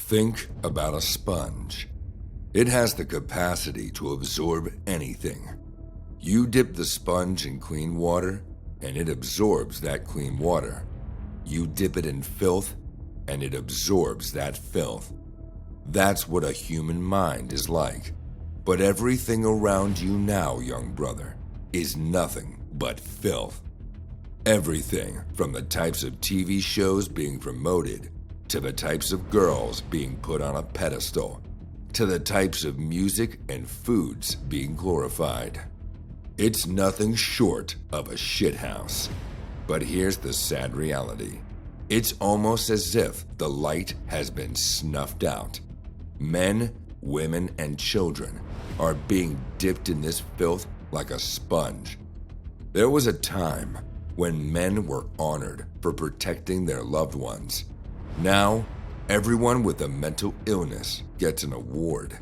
Think about a sponge. It has the capacity to absorb anything. You dip the sponge in clean water, and it absorbs that clean water. You dip it in filth, and it absorbs that filth. That's what a human mind is like. But everything around you now, young brother, is nothing but filth. Everything from the types of TV shows being promoted, to the types of girls being put on a pedestal, to the types of music and foods being glorified. It's nothing short of a shithouse. But here's the sad reality. It's almost as if the light has been snuffed out. Men, women, and children are being dipped in this filth like a sponge. There was a time when men were honored for protecting their loved ones. Now, everyone with a mental illness gets an award.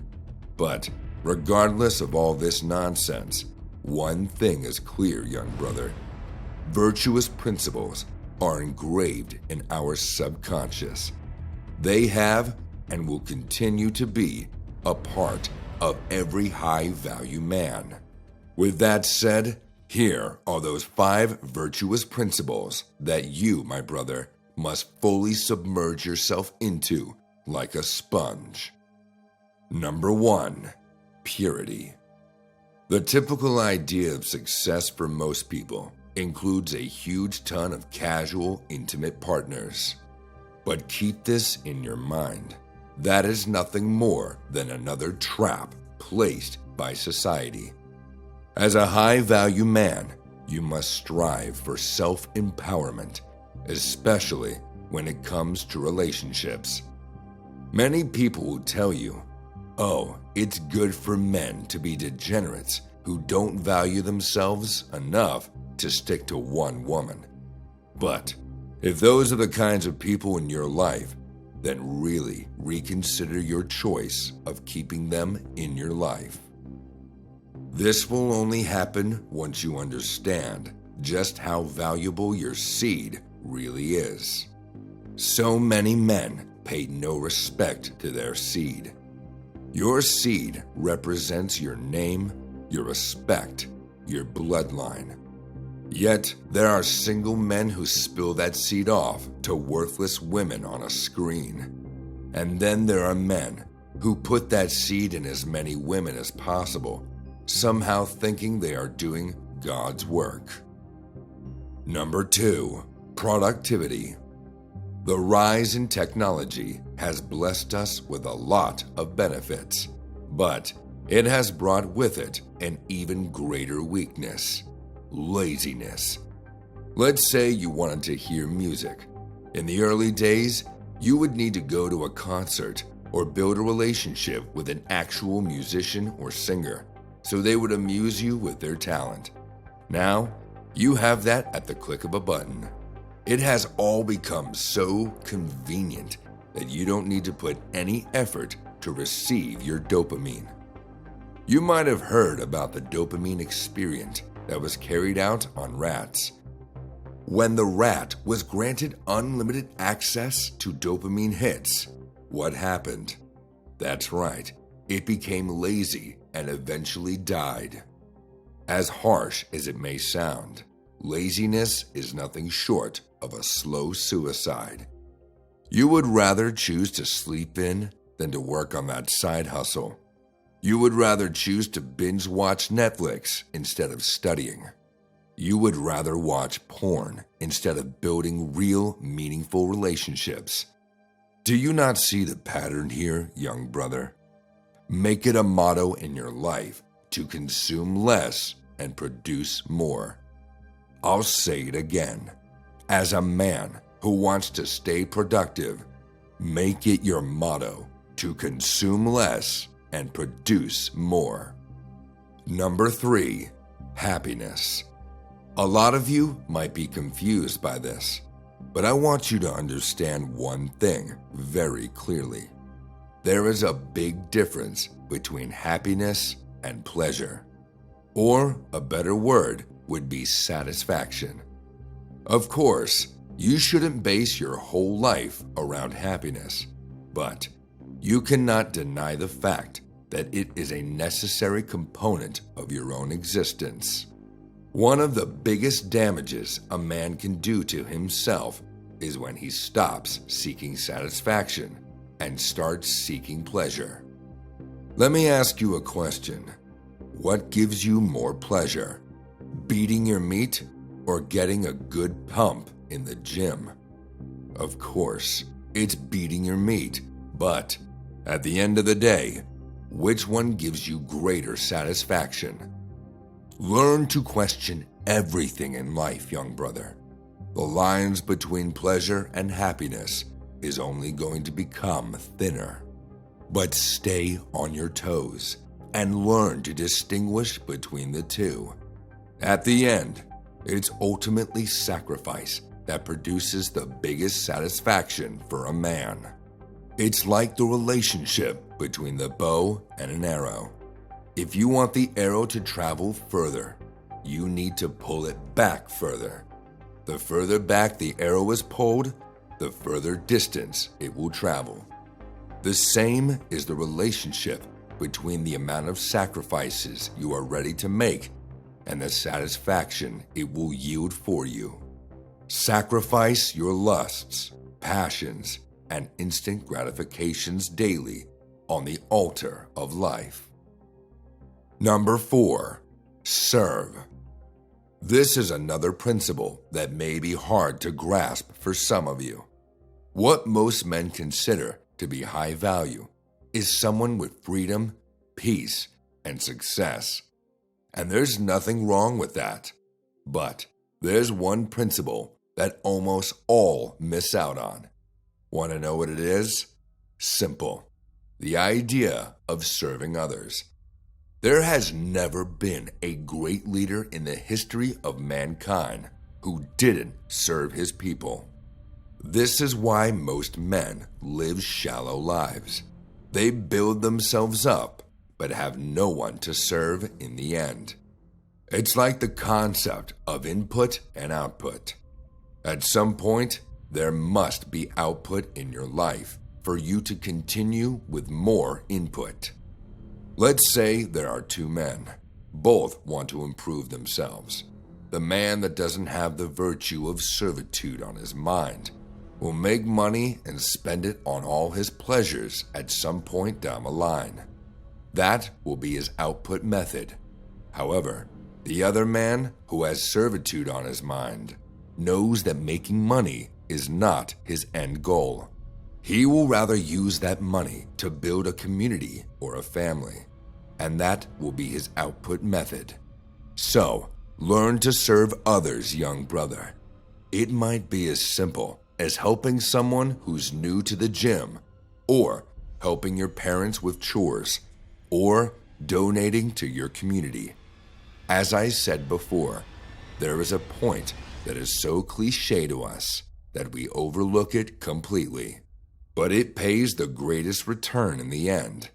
But regardless of all this nonsense, one thing is clear, young brother. Virtuous principles are engraved in our subconscious. They have and will continue to be a part of every high-value man. With that said, here are those 5 virtuous principles that you, my brother, must fully submerge yourself into like a sponge. Number 1, purity. The typical idea of success for most people includes a huge ton of casual, intimate partners. But keep this in your mind. That is nothing more than another trap placed by society. As a high-value man, you must strive for self-empowerment, especially when it comes to relationships. Many people will tell you, oh, it's good for men to be degenerates who don't value themselves enough to stick to one woman. But if those are the kinds of people in your life, then really reconsider your choice of keeping them in your life. This will only happen once you understand just how valuable your seed really is. So many men pay no respect to their seed. Your seed represents your name, your respect, your bloodline. Yet, there are single men who spill that seed off to worthless women on a screen. And then there are men who put that seed in as many women as possible, somehow thinking they are doing God's work. Number 2, productivity. The rise in technology has blessed us with a lot of benefits, but it has brought with it an even greater weakness: laziness. Let's say you wanted to hear music. In the early days, you would need to go to a concert or build a relationship with an actual musician or singer, so they would amuse you with their talent. Now, you have that at the click of a button. It has all become so convenient that you don't need to put any effort to receive your dopamine. You might have heard about the dopamine experiment that was carried out on rats. When the rat was granted unlimited access to dopamine hits, what happened? That's right, it became lazy and eventually died. As harsh as it may sound, laziness is nothing short of a slow suicide. You would rather choose to sleep in than to work on that side hustle. You would rather choose to binge watch Netflix instead of studying. You would rather watch porn instead of building real, meaningful relationships. Do you not see the pattern here, young brother? Make it a motto in your life to consume less and produce more. I'll say it again. As a man who wants to stay productive, make it your motto to consume less and produce more. Number 3, happiness. A lot of you might be confused by this, but I want you to understand one thing very clearly. There is a big difference between happiness and pleasure. Or a better word would be satisfaction. Of course, you shouldn't base your whole life around happiness, but You cannot deny the fact that it is a necessary component of your own existence. One of the biggest damages a man can do to himself is when he stops seeking satisfaction and starts seeking pleasure. Let me ask you a question. What gives you more pleasure? Beating your meat or getting a good pump in the gym? Of course, it's beating your meat, but at the end of the day, which one gives you greater satisfaction? Learn to question everything in life, young brother. The lines between pleasure and happiness is only going to become thinner. But stay on your toes and learn to distinguish between the two. At the end, it's ultimately sacrifice that produces the biggest satisfaction for a man. It's like the relationship between the bow and an arrow. If you want the arrow to travel further, you need to pull it back further. The further back the arrow is pulled, the further distance it will travel. The same is the relationship between the amount of sacrifices you are ready to make and the satisfaction it will yield for you. Sacrifice your lusts, passions, and instant gratifications daily on the altar of life. Number 4, serve. This is another principle that may be hard to grasp for some of you. What most men consider to be high value is someone with freedom, peace, and success. And there's nothing wrong with that. But there's one principle that almost all miss out on. Want to know what it is? Simple. The idea of serving others. There has never been a great leader in the history of mankind who didn't serve his people. This is why most men live shallow lives. They build themselves up, but have no one to serve in the end. It's like the concept of input and output. At some point, there must be output in your life for you to continue with more input. Let's say there are two men. Both want to improve themselves. The man that doesn't have the virtue of servitude on his mind will make money and spend it on all his pleasures at some point down the line. That will be his output method. However, the other man who has servitude on his mind knows that making money is not his end goal. He will rather use that money to build a community or a family, and that will be his output method. So, learn to serve others, young brother. It might be as simple as helping someone who's new to the gym, or helping your parents with chores, or donating to your community. As I said before, there is a point that is so cliche to us that we overlook it completely. But it pays the greatest return in the end.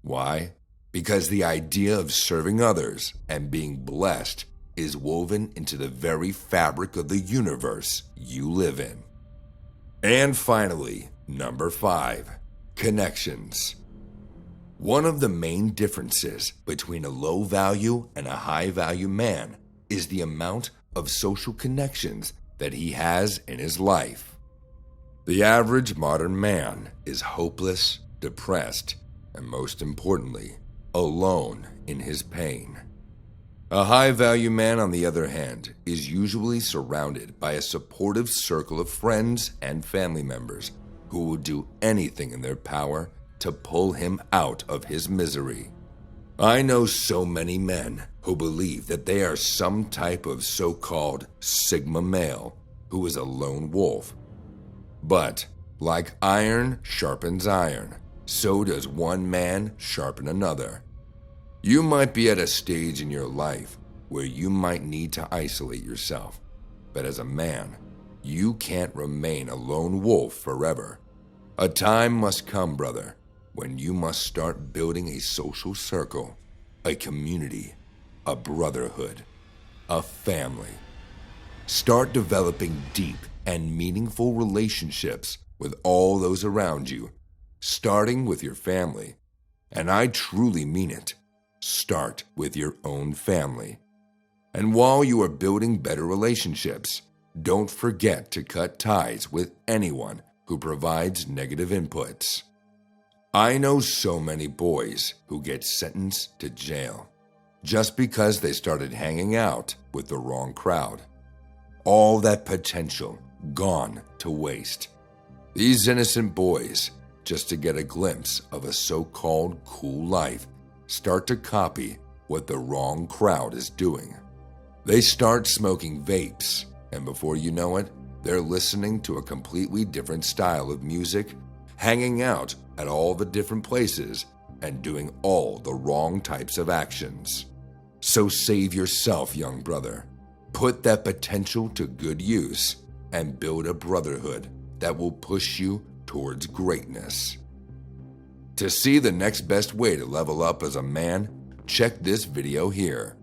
Why? Because the idea of serving others and being blessed is woven into the very fabric of the universe you live in. And finally, number 5, connections. One of the main differences between a low-value and a high-value man is the amount of social connections that he has in his life. The average modern man is hopeless, depressed, and most importantly, alone in his pain. A high-value man, on the other hand, is usually surrounded by a supportive circle of friends and family members who will do anything in their power to pull him out of his misery. I know so many men who believe that they are some type of so-called Sigma male who is a lone wolf. But, like iron sharpens iron, so does one man sharpen another. You might be at a stage in your life where you might need to isolate yourself, but as a man, you can't remain a lone wolf forever. A time must come, brother, when you must start building a social circle, a community, a brotherhood, a family. Start developing deep and meaningful relationships with all those around you starting with your family. And I truly mean it. Start with your own family. And while you are building better relationships, don't forget to cut ties with anyone who provides negative inputs. I know so many boys who get sentenced to jail just because they started hanging out with the wrong crowd. All that potential gone to waste. These innocent boys, just to get a glimpse of a so-called cool life, start to copy what the wrong crowd is doing. They start smoking vapes, and before you know it, they're listening to a completely different style of music, hanging out at all the different places, and doing all the wrong types of actions. So save yourself, young brother. Put that potential to good use and build a brotherhood that will push you towards greatness. To see the next best way to level up as a man, check this video here.